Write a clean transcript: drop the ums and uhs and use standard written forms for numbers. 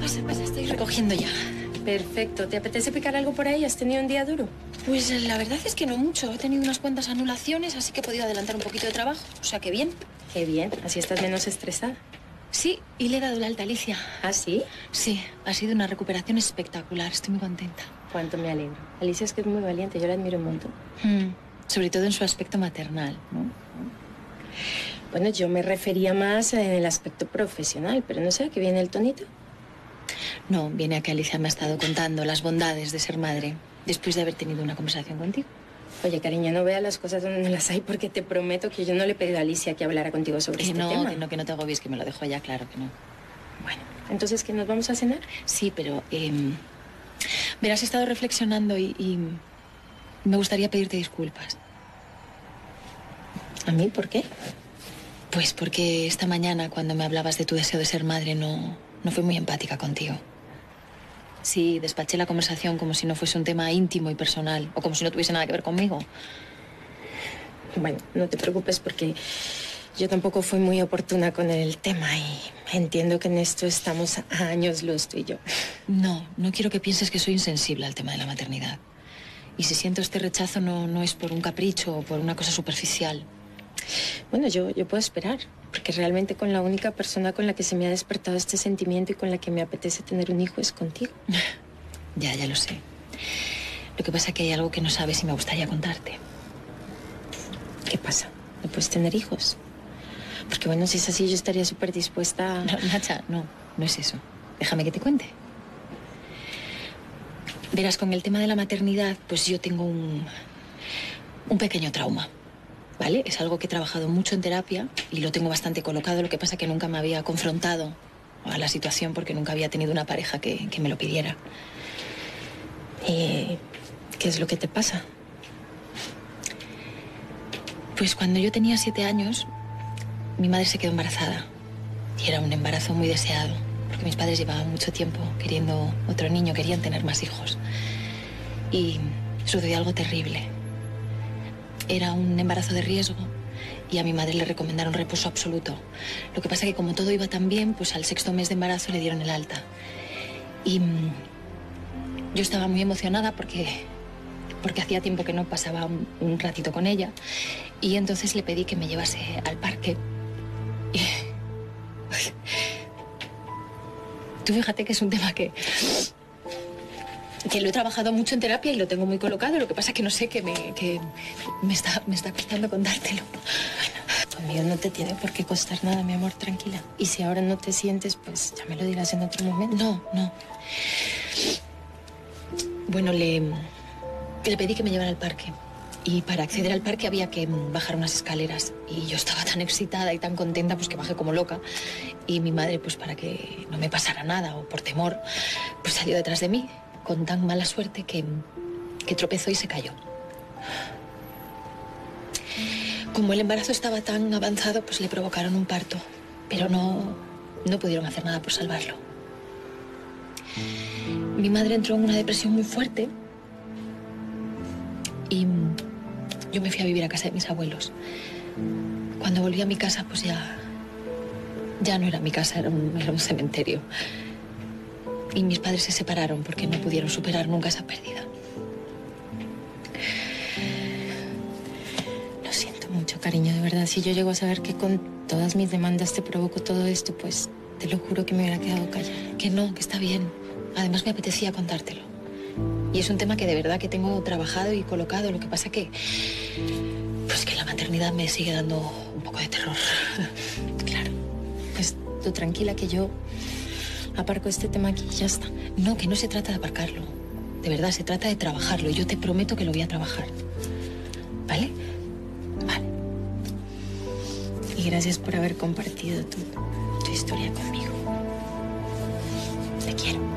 Pasa, pasa, estoy recogiendo ya. Perfecto. ¿Te apetece picar algo por ahí? ¿Has tenido un día duro? Pues la verdad es que no mucho. He tenido unas cuantas anulaciones, así que he podido adelantar un poquito de trabajo. O sea, que bien. Qué bien. Así estás menos estresada. Sí, y le he dado el alta a Alicia. ¿Ah, sí? Sí, ha sido una recuperación espectacular. Estoy muy contenta. Cuánto me alegro. Alicia es que es muy valiente. Yo la admiro un montón. Sobre todo en su aspecto maternal, ¿no? Bueno, yo me refería más en el aspecto profesional, pero no sé a qué viene el tonito. No, viene a que Alicia me ha estado contando las bondades de ser madre después de haber tenido una conversación contigo. Oye, cariño, no veas las cosas donde no las hay porque te prometo que yo no le he pedido a Alicia que hablara contigo sobre este tema. Que no te agobies, que me lo dejo ya claro que no. Bueno, entonces, ¿que nos vamos a cenar? Sí, pero verás, he estado reflexionando y me gustaría pedirte disculpas. ¿A mí? ¿Por qué? Pues porque esta mañana, cuando me hablabas de tu deseo de ser madre, no fui muy empática contigo. Sí, despaché la conversación como si no fuese un tema íntimo y personal, o como si no tuviese nada que ver conmigo. Bueno, no te preocupes porque yo tampoco fui muy oportuna con el tema y entiendo que en esto estamos a años luz tú y yo. No quiero que pienses que soy insensible al tema de la maternidad. Y si siento este rechazo no es por un capricho o por una cosa superficial. Bueno, yo puedo esperar, porque realmente con la única persona con la que se me ha despertado este sentimiento y con la que me apetece tener un hijo es contigo. Ya lo sé. Lo que pasa es que hay algo que no sabes y me gustaría contarte. ¿Qué pasa? ¿No puedes tener hijos? Porque bueno, si es así, yo estaría súper dispuesta a... No, Nacha, no es eso. Déjame que te cuente. Verás, con el tema de la maternidad, pues yo tengo un pequeño trauma, ¿vale? Es algo que he trabajado mucho en terapia y lo tengo bastante colocado. Lo que pasa es que nunca me había confrontado a la situación porque nunca había tenido una pareja que me lo pidiera. ¿Y qué es lo que te pasa? Pues cuando yo tenía 7 años, mi madre se quedó embarazada. Y era un embarazo muy deseado, porque mis padres llevaban mucho tiempo queriendo otro niño, querían tener más hijos. Y sucedió algo terrible. Era un embarazo de riesgo y a mi madre le recomendaron reposo absoluto. Lo que pasa es que como todo iba tan bien, pues al 6.º mes de embarazo le dieron el alta. Y yo estaba muy emocionada porque hacía tiempo que no pasaba un ratito con ella. Y entonces le pedí que me llevase al parque. Y... Tú fíjate que es un tema que lo he trabajado mucho en terapia y lo tengo muy colocado. Lo que pasa es que no sé, que me está costando contártelo. Bueno, conmigo no te tiene por qué costar nada, mi amor, tranquila. Y si ahora no te sientes, pues ya me lo dirás en otro momento. No. Bueno, le pedí que me llevara al parque. Y para acceder al parque había que bajar unas escaleras. Y yo estaba tan excitada y tan contenta, pues que bajé como loca. Y mi madre, pues para que no me pasara nada o por temor, pues salió detrás de mí con tan mala suerte que tropezó y se cayó. Como el embarazo estaba tan avanzado, pues le provocaron un parto. Pero no pudieron hacer nada por salvarlo. Mi madre entró en una depresión muy fuerte y yo me fui a vivir a casa de mis abuelos. Cuando volví a mi casa, pues ya no era mi casa, era un cementerio. Y mis padres se separaron porque no pudieron superar nunca esa pérdida. Lo siento mucho, cariño, de verdad. Si yo llego a saber que con todas mis demandas te provoco todo esto, pues te lo juro que me hubiera quedado callada. Que no, que está bien. Además me apetecía contártelo. Y es un tema que de verdad que tengo trabajado y colocado. Lo que pasa que la maternidad me sigue dando un poco de terror. Claro. Pues tú tranquila que yo aparco este tema aquí y ya está. No, que no se trata de aparcarlo. De verdad, se trata de trabajarlo. Y yo te prometo que lo voy a trabajar. ¿Vale? Vale. Y gracias por haber compartido tu historia conmigo. Te quiero.